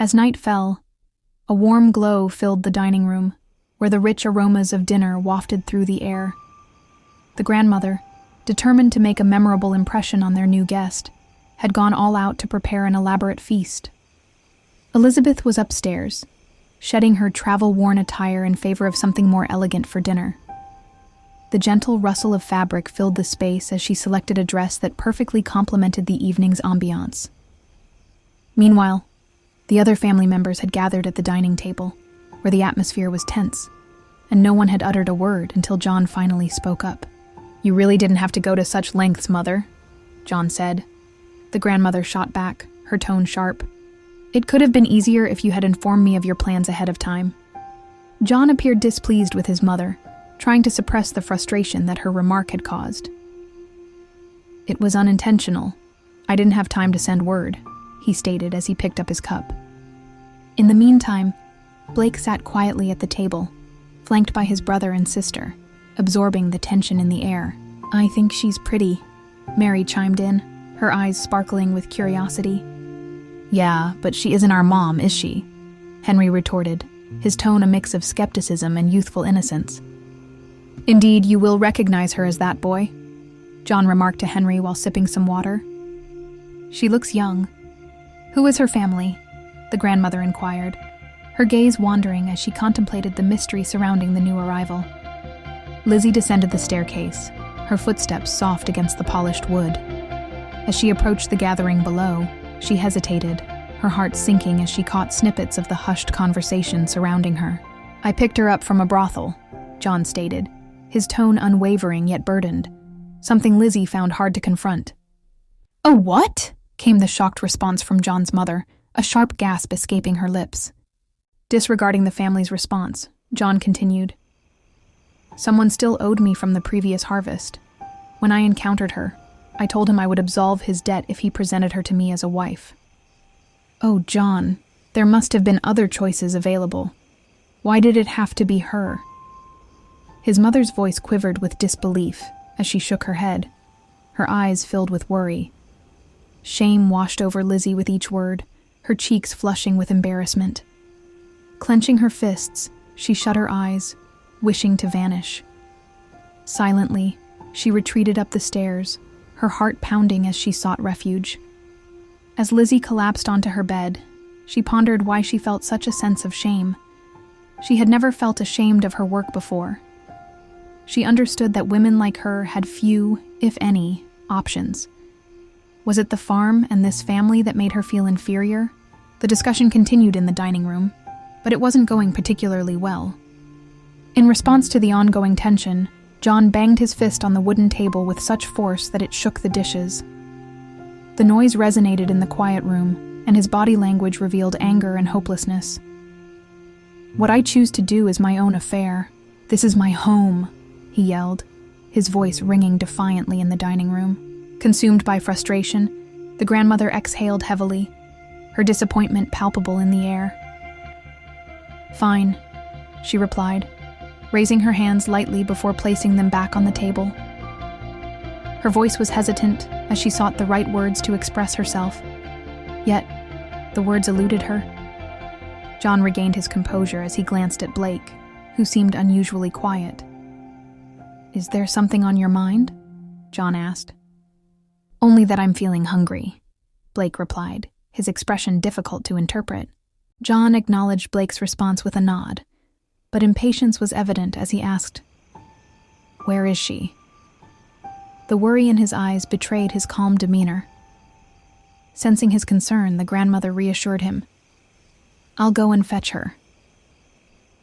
As night fell, a warm glow filled the dining room, where the rich aromas of dinner wafted through the air. The grandmother, determined to make a memorable impression on their new guest, had gone all out to prepare an elaborate feast. Elizabeth was upstairs, shedding her travel-worn attire in favor of something more elegant for dinner. The gentle rustle of fabric filled the space as she selected a dress that perfectly complemented the evening's ambiance. Meanwhile, the other family members had gathered at the dining table, where the atmosphere was tense, and no one had uttered a word until John finally spoke up. "You really didn't have to go to such lengths, Mother," John said. The grandmother shot back, her tone sharp. "It could have been easier if you had informed me of your plans ahead of time." John appeared displeased with his mother, trying to suppress the frustration that her remark had caused. "It was unintentional. I didn't have time to send word," he stated as he picked up his cup. In the meantime, Blake sat quietly at the table, flanked by his brother and sister, absorbing the tension in the air. "I think she's pretty," Mary chimed in, her eyes sparkling with curiosity. "Yeah, but she isn't our mom, is she?" Henry retorted, his tone a mix of skepticism and youthful innocence. "Indeed, you will recognize her as that, boy," John remarked to Henry while sipping some water. "She looks young." "Who is her family?" the grandmother inquired, her gaze wandering as she contemplated the mystery surrounding the new arrival. Lizzie descended the staircase, her footsteps soft against the polished wood. As she approached the gathering below, she hesitated, her heart sinking as she caught snippets of the hushed conversation surrounding her. "I picked her up from a brothel," John stated, his tone unwavering yet burdened, something Lizzie found hard to confront. "A what?" came the shocked response from John's mother, a sharp gasp escaping her lips. Disregarding the family's response, John continued, "Someone still owed me from the previous harvest. When I encountered her, I told him I would absolve his debt if he presented her to me as a wife." "Oh, John, there must have been other choices available. Why did it have to be her?" His mother's voice quivered with disbelief as she shook her head, her eyes filled with worry. Shame washed over Lizzie with each word, her cheeks flushing with embarrassment. Clenching her fists, she shut her eyes, wishing to vanish. Silently, she retreated up the stairs, her heart pounding as she sought refuge. As Lizzie collapsed onto her bed, she pondered why she felt such a sense of shame. She had never felt ashamed of her work before. She understood that women like her had few, if any, options. Was it the farm and this family that made her feel inferior? The discussion continued in the dining room, but it wasn't going particularly well. In response to the ongoing tension, John banged his fist on the wooden table with such force that it shook the dishes. The noise resonated in the quiet room, and his body language revealed anger and hopelessness. "What I choose to do is my own affair. This is my home," he yelled, his voice ringing defiantly in the dining room. Consumed by frustration, the grandmother exhaled heavily, her disappointment palpable in the air. "Fine," she replied, raising her hands lightly before placing them back on the table. Her voice was hesitant as she sought the right words to express herself, yet the words eluded her. John regained his composure as he glanced at Blake, who seemed unusually quiet. "Is there something on your mind?" John asked. "Only that I'm feeling hungry," Blake replied, his expression difficult to interpret. John acknowledged Blake's response with a nod, but impatience was evident as he asked, "Where is she?" The worry in his eyes betrayed his calm demeanor. Sensing his concern, the grandmother reassured him, "I'll go and fetch her."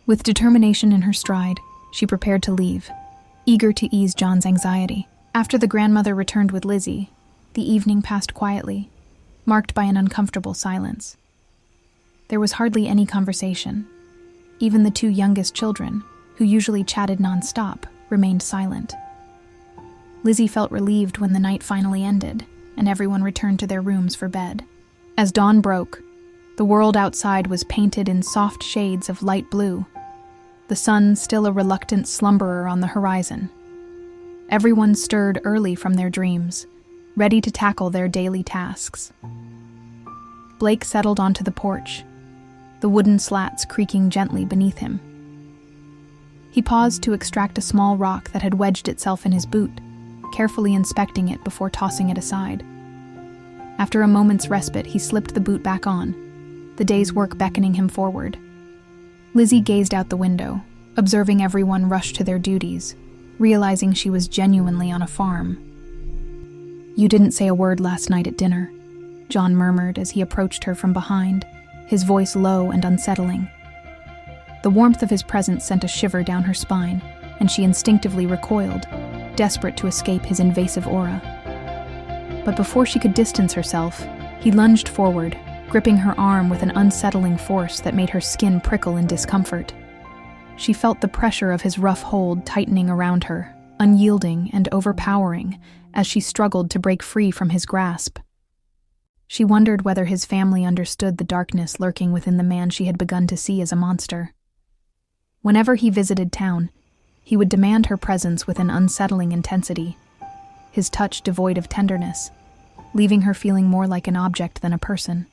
With determination in her stride, she prepared to leave, eager to ease John's anxiety. After the grandmother returned with Lizzie, the evening passed quietly, marked by an uncomfortable silence. There was hardly any conversation. Even the two youngest children, who usually chatted nonstop, remained silent. Lizzie felt relieved when the night finally ended, and everyone returned to their rooms for bed. As dawn broke, the world outside was painted in soft shades of light blue, the sun still a reluctant slumberer on the horizon. Everyone stirred early from their dreams, ready to tackle their daily tasks. Blake settled onto the porch, the wooden slats creaking gently beneath him. He paused to extract a small rock that had wedged itself in his boot, carefully inspecting it before tossing it aside. After a moment's respite, he slipped the boot back on, the day's work beckoning him forward. Lizzie gazed out the window, observing everyone rush to their duties, realizing she was genuinely on a farm. "You didn't say a word last night at dinner," John murmured as he approached her from behind, his voice low and unsettling. The warmth of his presence sent a shiver down her spine, and she instinctively recoiled, desperate to escape his invasive aura. But before she could distance herself, he lunged forward, gripping her arm with an unsettling force that made her skin prickle in discomfort. She felt the pressure of his rough hold tightening around her, unyielding and overpowering, as she struggled to break free from his grasp. She wondered whether his family understood the darkness lurking within the man she had begun to see as a monster. Whenever he visited town, he would demand her presence with an unsettling intensity, his touch devoid of tenderness, leaving her feeling more like an object than a person.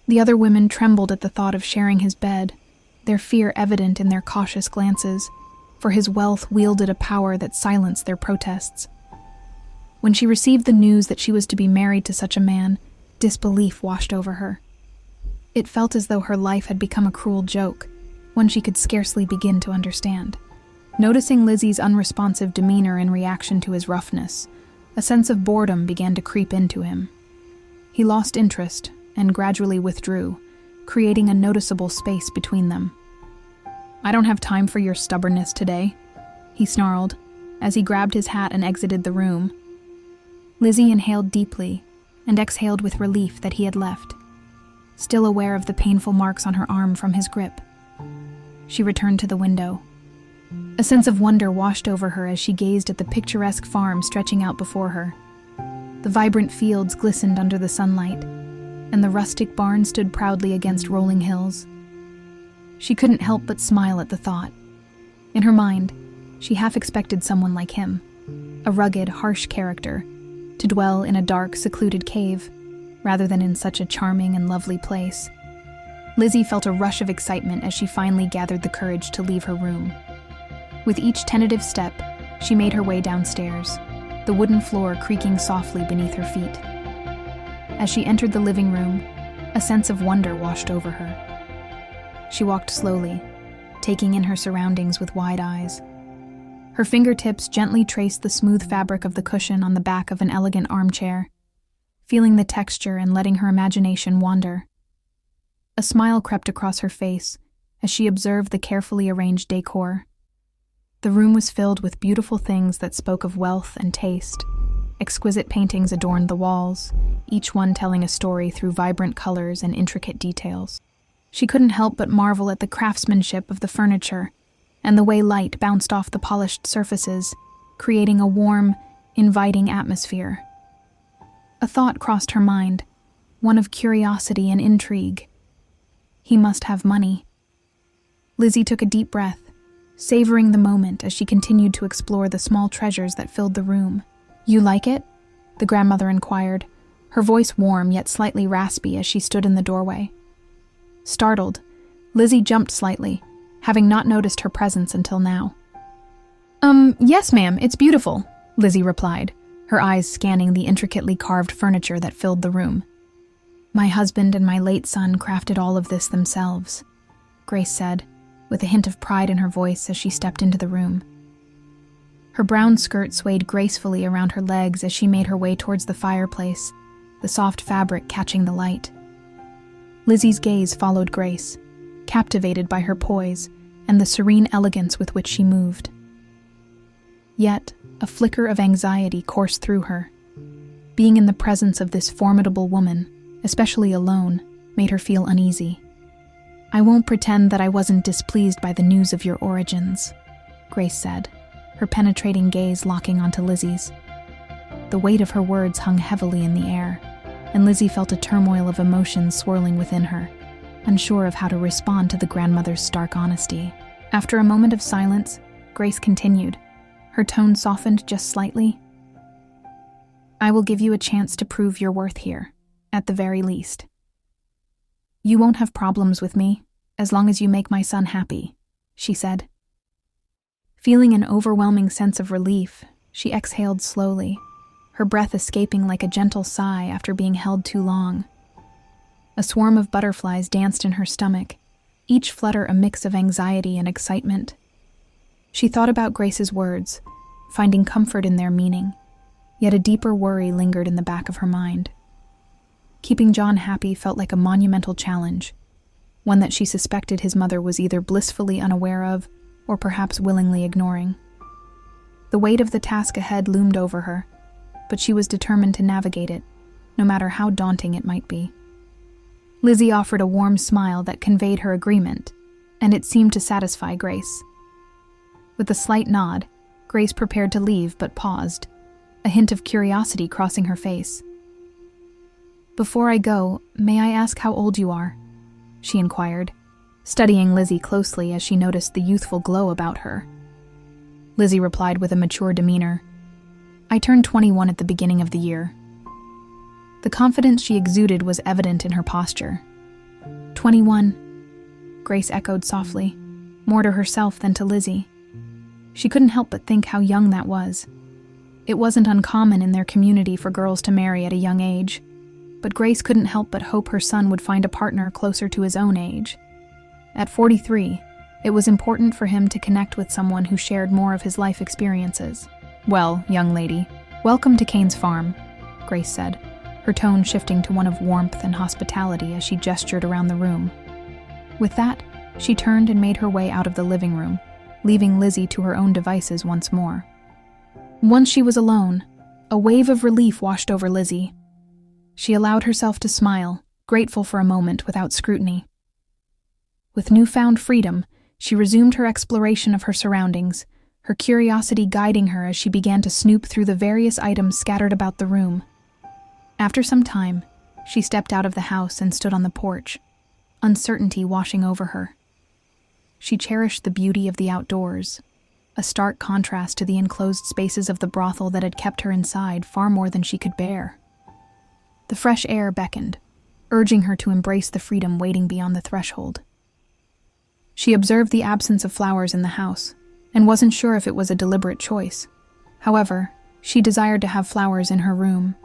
The other women trembled at the thought of sharing his bed, their fear evident in their cautious glances, for his wealth wielded a power that silenced their protests. When she received the news that she was to be married to such a man, disbelief washed over her. It felt as though her life had become a cruel joke, one she could scarcely begin to understand. Noticing Lizzie's unresponsive demeanor in reaction to his roughness, a sense of boredom began to creep into him. He lost interest and gradually withdrew, creating a noticeable space between them. "I don't have time for your stubbornness today," he snarled, as he grabbed his hat and exited the room. Lizzie inhaled deeply and exhaled with relief that he had left, still aware of the painful marks on her arm from his grip. She returned to the window. A sense of wonder washed over her as she gazed at the picturesque farm stretching out before her. The vibrant fields glistened under the sunlight, and the rustic barn stood proudly against rolling hills. She couldn't help but smile at the thought. In her mind, she half expected someone like him, a rugged, harsh character, to dwell in a dark, secluded cave, rather than in such a charming and lovely place. Lizzie felt a rush of excitement as she finally gathered the courage to leave her room. With each tentative step, she made her way downstairs, the wooden floor creaking softly beneath her feet. As she entered the living room, a sense of wonder washed over her. She walked slowly, taking in her surroundings with wide eyes. Her fingertips gently traced the smooth fabric of the cushion on the back of an elegant armchair, feeling the texture and letting her imagination wander. A smile crept across her face as she observed the carefully arranged decor. The room was filled with beautiful things that spoke of wealth and taste. Exquisite paintings adorned the walls, each one telling a story through vibrant colors and intricate details. She couldn't help but marvel at the craftsmanship of the furniture and the way light bounced off the polished surfaces, creating a warm, inviting atmosphere. A thought crossed her mind, one of curiosity and intrigue. He must have money. Lizzie took a deep breath, savoring the moment as she continued to explore the small treasures that filled the room. "You like it?" the grandmother inquired, her voice warm yet slightly raspy as she stood in the doorway. Startled, Lizzie jumped slightly, having not noticed her presence until now. Yes, ma'am, it's beautiful," Lizzie replied, her eyes scanning the intricately carved furniture that filled the room. "My husband and my late son crafted all of this themselves," Grace said, with a hint of pride in her voice as she stepped into the room. Her brown skirt swayed gracefully around her legs as she made her way towards the fireplace, the soft fabric catching the light. Lizzie's gaze followed Grace, captivated by her poise and the serene elegance with which she moved. Yet, a flicker of anxiety coursed through her. Being in the presence of this formidable woman, especially alone, made her feel uneasy. "I won't pretend that I wasn't displeased by the news of your origins," Grace said, her penetrating gaze locking onto Lizzie's. The weight of her words hung heavily in the air, and Lizzie felt a turmoil of emotions swirling within her, unsure of how to respond to the grandmother's stark honesty. After a moment of silence, Grace continued, her tone softened just slightly. "I will give you a chance to prove your worth here, at the very least." "You won't have problems with me, as long as you make my son happy," she said. Feeling an overwhelming sense of relief, she exhaled slowly, her breath escaping like a gentle sigh after being held too long. A swarm of butterflies danced in her stomach, each flutter a mix of anxiety and excitement. She thought about Grace's words, finding comfort in their meaning, yet a deeper worry lingered in the back of her mind. Keeping John happy felt like a monumental challenge, one that she suspected his mother was either blissfully unaware of or perhaps willingly ignoring. The weight of the task ahead loomed over her, but she was determined to navigate it, no matter how daunting it might be. Lizzie offered a warm smile that conveyed her agreement, and it seemed to satisfy Grace. With a slight nod, Grace prepared to leave but paused, a hint of curiosity crossing her face. "Before I go, may I ask how old you are?" she inquired, studying Lizzie closely as she noticed the youthful glow about her. Lizzie replied with a mature demeanor, "I turned 21 at the beginning of the year." The confidence she exuded was evident in her posture. 21, Grace echoed softly, more to herself than to Lizzie. She couldn't help but think how young that was. It wasn't uncommon in their community for girls to marry at a young age, but Grace couldn't help but hope her son would find a partner closer to his own age. At 43, it was important for him to connect with someone who shared more of his life experiences. "Well, young lady, welcome to Kane's farm," Grace said, her tone shifting to one of warmth and hospitality as she gestured around the room. With that, she turned and made her way out of the living room, leaving Lizzie to her own devices once more. Once she was alone, a wave of relief washed over Lizzie. She allowed herself to smile, grateful for a moment without scrutiny. With newfound freedom, she resumed her exploration of her surroundings, her curiosity guiding her as she began to snoop through the various items scattered about the room. After some time, she stepped out of the house and stood on the porch, uncertainty washing over her. She cherished the beauty of the outdoors, a stark contrast to the enclosed spaces of the brothel that had kept her inside far more than she could bear. The fresh air beckoned, urging her to embrace the freedom waiting beyond the threshold. She observed the absence of flowers in the house, and wasn't sure if it was a deliberate choice. However, she desired to have flowers in her room.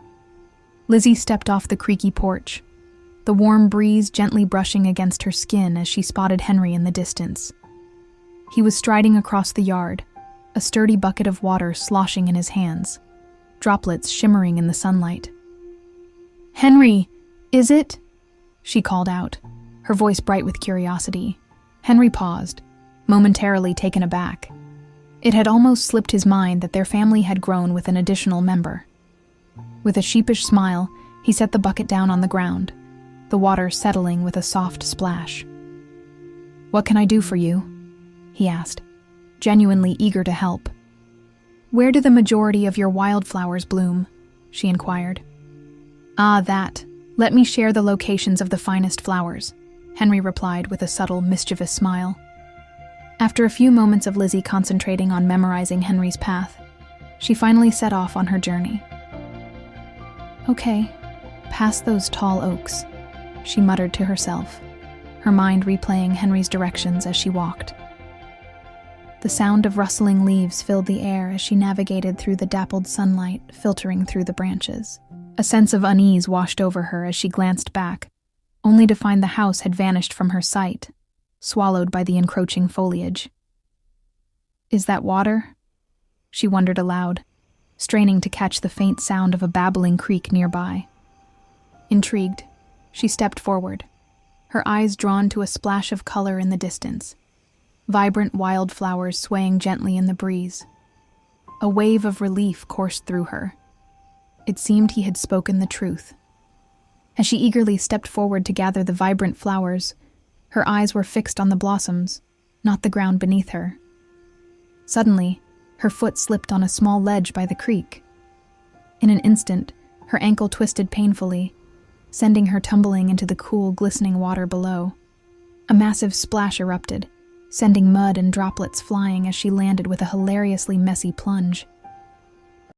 Lizzie stepped off the creaky porch, the warm breeze gently brushing against her skin as she spotted Henry in the distance. He was striding across the yard, a sturdy bucket of water sloshing in his hands, droplets shimmering in the sunlight. "Henry, is it?" she called out, her voice bright with curiosity. Henry paused, momentarily taken aback. It had almost slipped his mind that their family had grown with an additional member. With a sheepish smile, he set the bucket down on the ground, the water settling with a soft splash. "What can I do for you?" he asked, genuinely eager to help. "Where do the majority of your wildflowers bloom?" she inquired. "Ah, that. Let me share the locations of the finest flowers," Henry replied with a subtle, mischievous smile. After a few moments of Lizzie concentrating on memorizing Henry's path, she finally set off on her journey. "Okay, past those tall oaks," she muttered to herself, her mind replaying Henry's directions as she walked. The sound of rustling leaves filled the air as she navigated through the dappled sunlight filtering through the branches. A sense of unease washed over her as she glanced back, only to find the house had vanished from her sight, swallowed by the encroaching foliage. "Is that water?" she wondered aloud, straining to catch the faint sound of a babbling creek nearby. Intrigued, she stepped forward, her eyes drawn to a splash of color in the distance, vibrant wildflowers swaying gently in the breeze. A wave of relief coursed through her. It seemed he had spoken the truth. As she eagerly stepped forward to gather the vibrant flowers, her eyes were fixed on the blossoms, not the ground beneath her. Suddenly, her foot slipped on a small ledge by the creek. In an instant, her ankle twisted painfully, sending her tumbling into the cool, glistening water below. A massive splash erupted, sending mud and droplets flying as she landed with a hilariously messy plunge.